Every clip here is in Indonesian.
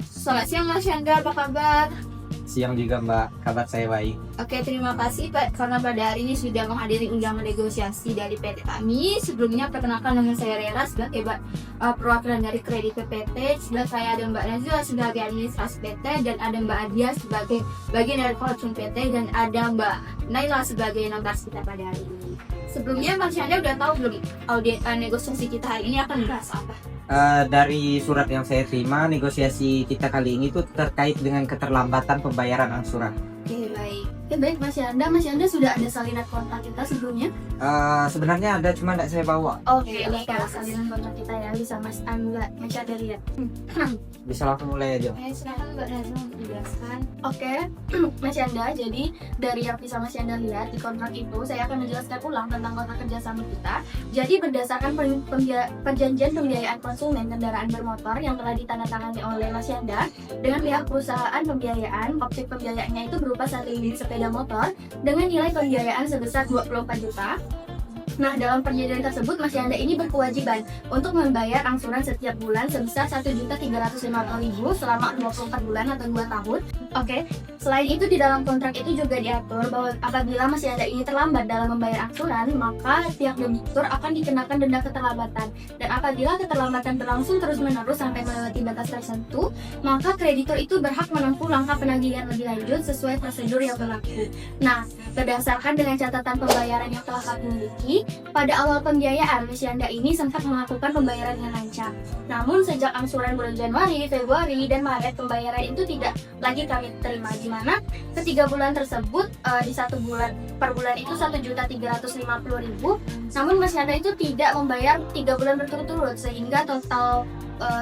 Selamat siang Mas Chandra, apa kabar? Siang juga Mbak, kabar saya baik. Oke, terima kasih Pak karena pada hari ini sudah menghadiri undangan negosiasi dari PT kami. Sebelumnya perkenalkan dengan saya Rera sebagai perwakilan dari kreditur PT. Sebelah saya ada Mbak Nazila sebagai administrasi PT dan ada Mbak Adia sebagai bagian dari koleksion PT dan ada Mbak Naila sebagai notaris kita pada hari ini. Sebelumnya Mas Chandra udah tahu belum negosiasi kita hari ini akan membahas apa? Dari surat yang saya terima, negosiasi kita kali ini tuh terkait dengan keterlambatan pembayaran angsuran. Oke, baik. Oke, baik Mas Chandra sudah ada salinan kontak kita sebelumnya? Sebenarnya ada, cuma tidak saya bawa. Oke, ini kalau salinan kontrak kita ya bisa Mas Chandra lihat. Bisa langsung mulai aja. Silakan Mbak Nazla untuk dijelaskan. Oke, Mas Chandra, jadi dari yang bisa Mas Chandra lihat di kontrak itu, saya akan menjelaskan ulang tentang kontrak kerjasama kita. Jadi berdasarkan perjanjian pembiayaan konsumen kendaraan bermotor yang telah ditandatangani oleh Mas Chandra dengan pihak perusahaan pembiayaan, objek pembiayaannya itu berupa satu unit sepeda motor dengan nilai pembiayaan sebesar 24 juta. Nah, dalam perjanjian tersebut Mas Chandra ini berkewajiban untuk membayar angsuran setiap bulan sebesar 1.350.000 selama 24 bulan atau 2 tahun. Oke. Selain itu di dalam kontrak itu juga diatur bahwa apabila Mas Chandra ini terlambat dalam membayar angsuran, maka pihak debitur akan dikenakan denda keterlambatan. Dan apabila keterlambatan berlangsung terus-menerus sampai melewati batas tertentu, maka kreditur itu berhak menempuh langkah penagihan lebih lanjut sesuai prosedur yang berlaku. Nah, berdasarkan dengan catatan pembayaran yang telah kami miliki, pada awal pembiayaan, Mas Chandra ini sempat melakukan pembayaran yang lancar. Namun sejak angsuran bulan Januari, Februari, dan Maret, pembayaran itu tidak lagi kami terima, di mana ketiga bulan tersebut di satu bulan per bulan itu 1.350.000. Namun Mas Chandra itu tidak membayar 3 bulan berturut-turut sehingga total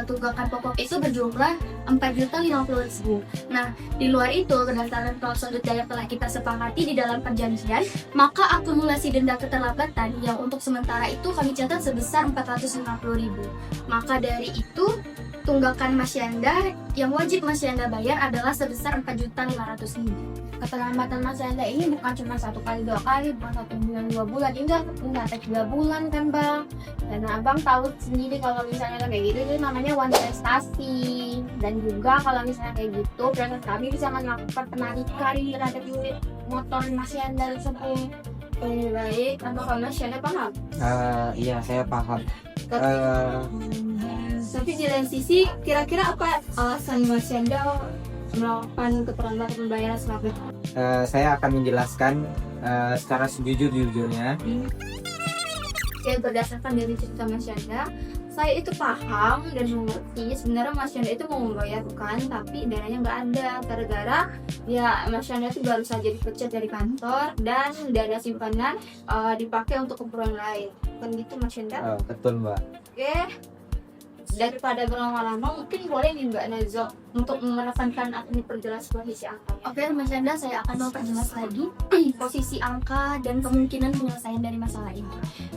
tunggakan pokok itu berjumlah 4.050.000. Nah, di luar itu berdasarkan prosedur yang telah kita sepakati di dalam perjanjian, maka akumulasi denda keterlambatan yang untuk sementara itu kami catat sebesar 450.000. Maka dari itu tunggakan Mas Chandra yang wajib Mas Chandra bayar adalah sebesar 4.500.000. Keterlambatan Mas Chandra ini bukan cuma 1 kali 2 kali, bukan 1 bulan 2 bulan, enggak 3 bulan kan Bang. Dan Abang tahu sendiri kalau misalnya kayak gitu itu namanya one prestasi. Dan juga kalau misalnya kayak gitu, berarti kami bisa melakukan penarikan terhadap unit motor Mas Chandra tersebut. Baik, apakah Mas Chandra paham? Iya, saya paham. Tapi di lain sisi, kira-kira apa alasan Mas Chandra melakukan keterlambatan pembayaran selama Saya akan menjelaskan secara sejujur-jujurnya. Oke, berdasarkan dari cerita Mas Chandra, saya itu paham dan mengerti sebenarnya Mas Chandra itu mau membayarkan, tapi dananya nggak ada gara-gara ya Mas Chandra itu baru saja dipecat dari kantor dan dana simpanan dipakai untuk keperluan lain. Kan gitu Mas Chandra? Betul Mbak. Oke. Daripada berlama-lama, mungkin boleh nih Mbak Nazla untuk menekankan atau diperjelas posisi angka. Oke, Mas Chandra, saya akan memperjelas lagi posisi angka dan kemungkinan penyelesaian dari masalah ini.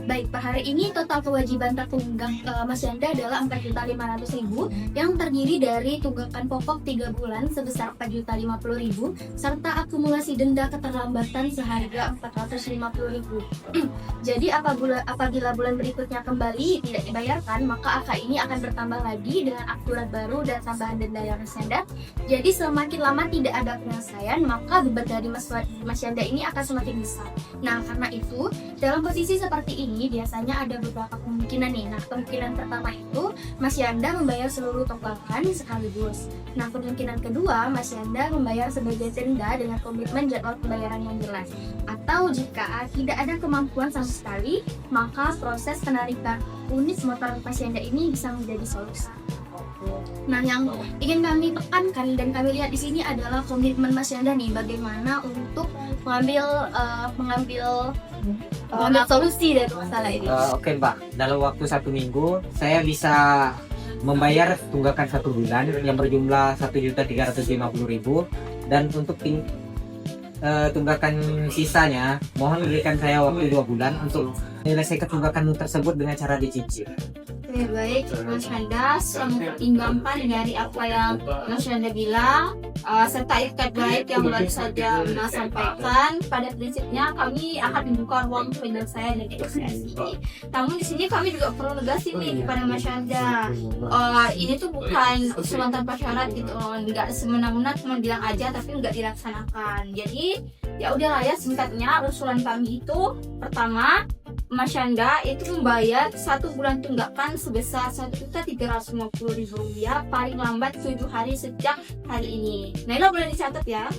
Baik, per hari ini total kewajiban tertunggang Mas Chandra adalah 4.500.000 yang terdiri dari tunggakan pokok 3 bulan sebesar 4.050.000 serta akumulasi denda keterlambatan seharga 450.000. Jadi apabila bulan berikutnya kembali tidak dibayarkan, maka angka ini akan bertambah lagi dengan akturan baru dan tambahan denda yang Mas Chandra. Jadi semakin lama tidak ada penyelesaian, maka beban dari Mas Chandra ini akan semakin besar. Nah, karena itu dalam posisi seperti ini biasanya ada beberapa kemungkinan nih. Nah, kemungkinan pertama itu Mas Chandra membayar seluruh tunggakan sekaligus. Nah, kemungkinan kedua Mas Chandra membayar sebagai denda dengan komitmen jadwal pembayaran yang jelas. Atau jika tidak ada kemampuan sama sekali, maka proses penarikan unit motor Mas Chandra ini bisa menjadi solusi. Nah, yang ingin kami tekankan dan kami lihat di sini adalah komitmen Mas Chandra nih, bagaimana untuk mengambil solusi dari masalah ini. Oke Mbak, dalam waktu 1 minggu saya bisa membayar tunggakan 1 bulan yang berjumlah 1.350.000 dan untuk tunggakan sisanya mohon berikan saya waktu 2 bulan untuk menyelesaikan tunggakan tersebut dengan cara dicicil. Oke, baik Mas Handa, setelah mempertimbangkan dari apa yang Mas Handa bilang serta ikat baik yang baru saja Mas sampaikan, pada prinsipnya kami akan membuka ruang penyelesaian dan negosiasi. Namun di sini kami juga perlu negasi nih kepada Mas Handa. Ini tuh bukan usulan tanpa syarat gitu, nggak semena-mena cuma bilang aja tapi nggak dilaksanakan. Jadi ya udahlah ya, singkatnya usulan kami itu pertama, Mas Handa itu membayar 1 bulan tunggakan sebesar Rp1.350.000 paling lambat 7 hari sejak hari ini. Nah ini boleh dicatat ya.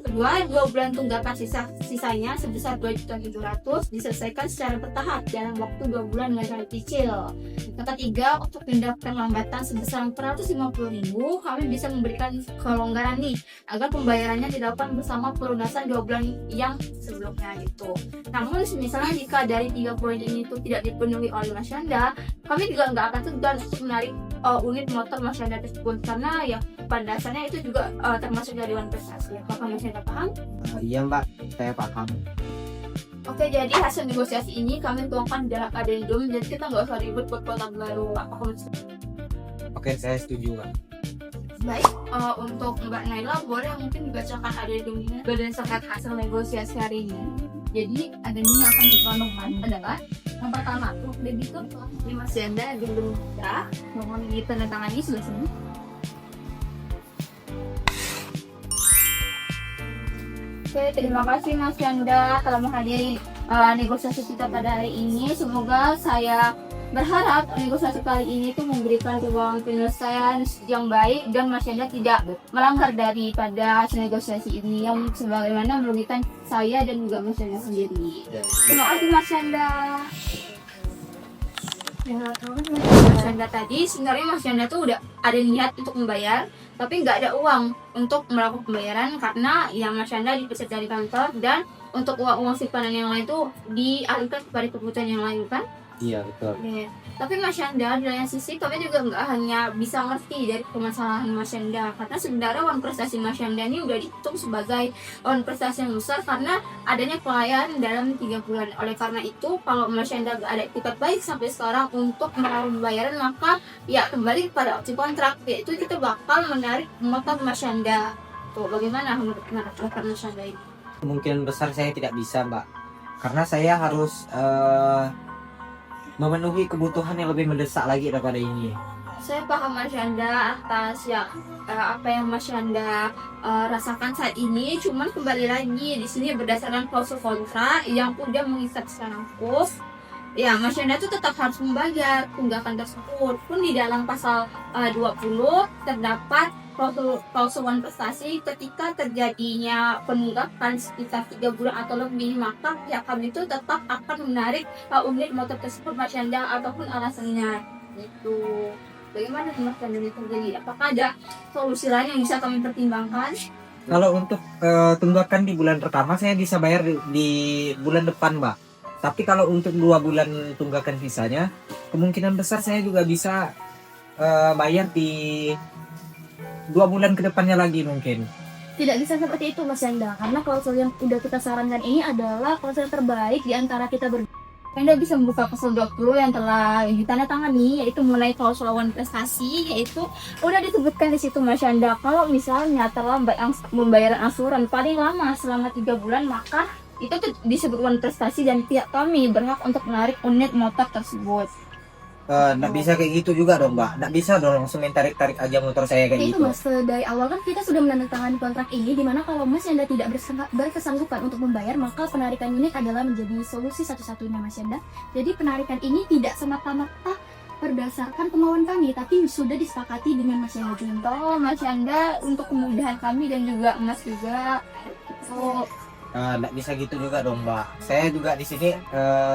Kedua, 2 bulan tunggakan sisanya sebesar Rp2.700.000 diselesaikan secara bertahap dalam waktu 2 bulan dengan cara cicil. Ketiga, untuk tindak perlambatan sebesar Rp450.000 kami bisa memberikan kelonggaran nih agar pembayarannya dilakukan bersama pelunasan 2 bulan yang sebelumnya gitu. Namun misalnya jika dari 3 poin ini itu tidak dipenuhi oleh Mas Handa, kami juga nggak akan segan untuk menarik unit motor Mas Handa tersebut, karena ya pada dasarnya itu juga termasuk dari uang prestasi. Apakah Mas Handa paham? Iya Mbak, saya paham. Oke, jadi hasil negosiasi ini kami tuangkan dalam adendum, jadi kita nggak usah ribut buat kotak baru. Oke, saya setuju Mbak. Baik, untuk Mbak Naila boleh mungkin dibacakan adendumnya berdasarkan hasil negosiasi hari ini. Jadi adendumnya akan dituangkan adalah yang pertama, untuk debitur ini Mas Handa adendum kita mohon ditandatangani sebelah sini. Oke, terima kasih Mas Handa telah menghadiri negosiasi kita pada hari ini. Semoga saya berharap negosiasi kali ini tuh memberikan ruang penyelesaian yang baik dan Mas Handa tidak melanggar daripada hasil negosiasi ini yang sebagaimana merugikan saya dan juga Mas Handa sendiri. Terima kasih Mas Handa. Mas Handa tadi sebenarnya Mas Handa tuh udah ada niat untuk membayar, tapi nggak ada uang untuk melakukan pembayaran karena ya Mas Handa dipecat dari kantor, dan untuk uang simpanan yang lain tuh dialihkan kepada kebutuhan yang lain kan? Iya betul. Yeah. Tapi Mas Handa, di lain sisi kami juga nggak hanya bisa ngerti dari permasalahan Mas Handa, karena sebenarnya uang prestasi Mas Handa ini udah dihitung sebagai uang prestasi yang besar karena adanya pelayanan dalam 3 bulan. Oleh karena itu, kalau Mas Handa nggak ada etikat baik sampai sekarang untuk melakukan pembayaran, maka ya kembali pada opsi kontrak, yaitu kita bakal menarik motor Mas Handa. Tuh, bagaimana menurut Mas Handa ini? Kemungkinan besar saya tidak bisa Mbak, karena saya harus memenuhi kebutuhan yang lebih mendesak lagi daripada ini. Saya paham Mas Handa atas ya apa yang Mas Handa rasakan saat ini. Cuman kembali lagi di sini berdasarkan klausul kontrak yang udah mengikat secara khusus, ya Mas Handa itu tetap harus membayar tunggakan tersebut. Pun di dalam pasal 20 terdapat klausul prestasi ketika terjadinya penunggakan sekitar 3 bulan atau lebih, maka pihak kami itu tetap akan menarik unit motor tersebut Mas Handa ataupun alasannya itu. Bagaimana Mas Handa ini terjadi? Apakah ada solusi lain yang bisa kami pertimbangkan? Kalau untuk tunggakan di bulan pertama saya bisa bayar di bulan depan Mbak. Tapi kalau untuk 2 bulan tunggakan sisanya, kemungkinan besar saya juga bisa bayar di 2 bulan ke depannya lagi mungkin. Tidak bisa seperti itu Mas Handa, karena klausul yang udah kita sarankan ini adalah klausul terbaik di antara kita berdua. Anda bisa membuka pasal 20 yang telah ditandatangani, yaitu mengenai klausul lawan prestasi, yaitu udah disebutkan di situ Mas Handa, kalau misalnya terlambat pembayaran angsuran paling lama selama 3 bulan, maka itu tuh disebut lawan prestasi dan pihak kami berhak untuk menarik unit motor tersebut. Nggak bisa kayak gitu juga dong Mbak. Nggak bisa dong langsung main tarik-tarik aja motor saya kayak Itu gitu. Mas, dari awal kan kita sudah menandatangani kontrak ini, dimana kalau Mas Handa tidak berkesanggupan untuk membayar, maka penarikan unit adalah menjadi solusi satu-satunya Mas Handa. Jadi penarikan ini tidak semata-mata berdasarkan kemauan kami, tapi sudah disepakati dengan Mas Handa juga. Oh Mas Handa, untuk kemudahan kami dan juga Mas juga. Oh, Nggak bisa gitu juga dong Mbak. Saya juga di sini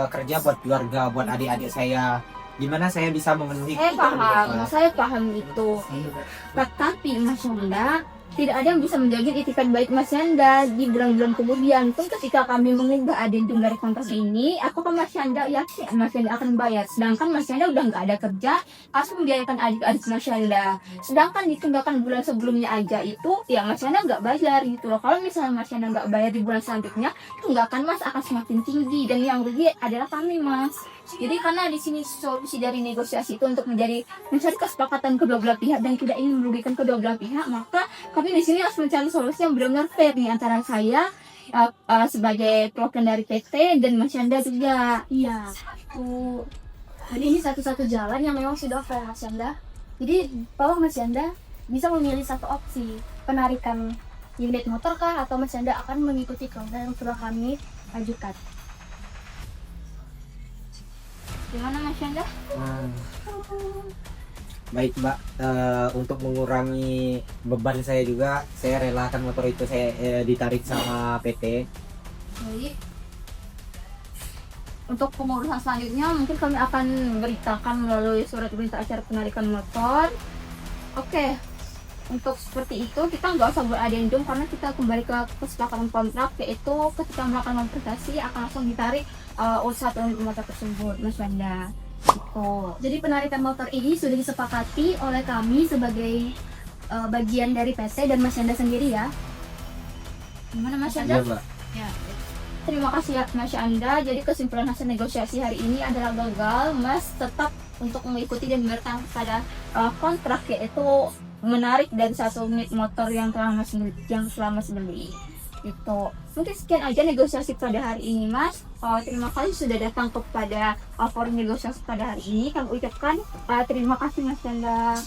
kerja buat keluarga, buat adik-adik saya. Gimana saya bisa memenuhi saya paham itu. Tetapi Mas Handa, tidak ada yang bisa menjamin itikat baik Mas Yanda di bulan-bulan kemudian. Pun ketika kami mengubah adendum dari kontrak ini, apakah Mas Yanda yakin Mas Yanda akan bayar? Sedangkan Mas Yanda udah nggak ada kerja, harus membiayakan adik-adik Mas Yanda. Sedangkan di tunggakan bulan sebelumnya aja itu, ya Mas Yanda nggak bayar gitu loh. Kalau misalnya Mas Yanda nggak bayar di bulan selanjutnya, tunggakan Mas akan semakin tinggi dan yang rugi adalah kami Mas. Jadi karena di sini solusi dari negosiasi itu untuk mencari kesepakatan kedua belah pihak dan tidak ingin merugikan kedua belah pihak, maka kami di sini harus mencari solusi yang benar-benar fair nih antara saya sebagai perwakilan dari PT dan Mas Yanda juga. Iya. Jadi ini satu-satu jalan yang memang sudah fair Mas Yanda. Jadi bahwa Mas Yanda bisa memilih satu opsi, penarikan unit motor kah, atau Mas Yanda akan mengikuti kontrak yang sudah kami ajukan. Gimana Mas Yanda? Baik Mbak, untuk mengurangi beban saya juga, saya relakan motor itu saya ditarik sama PT. Baik. Untuk pengurusan selanjutnya mungkin kami akan beritakan melalui surat berita acara penarikan motor. Oke. Untuk seperti itu kita nggak usah beradendum karena kita kembali ke kesepakatan kontrak, yaitu ketika melakukan monetisasi akan langsung ditarik usaha unit motor tersebut Mas Yanda. Gitu. Jadi penarikan motor ini sudah disepakati oleh kami sebagai bagian dari PT dan Mas Yanda sendiri ya. Gimana Mas Iya Yanda? Mbak. Ya. Terima kasih ya Mas Yanda. Jadi kesimpulan hasil negosiasi hari ini adalah gagal. Mas tetap untuk mengikuti dan bertahan pada kontrak, yaitu menarik dari satu unit motor yang telah Mas beli. Itu mungkin sekian aja negosiasi pada hari ini Mas. Terima kasih sudah datang kepada forum negosiasi pada hari ini. Kami ucapkan terima kasih Mas Yanda.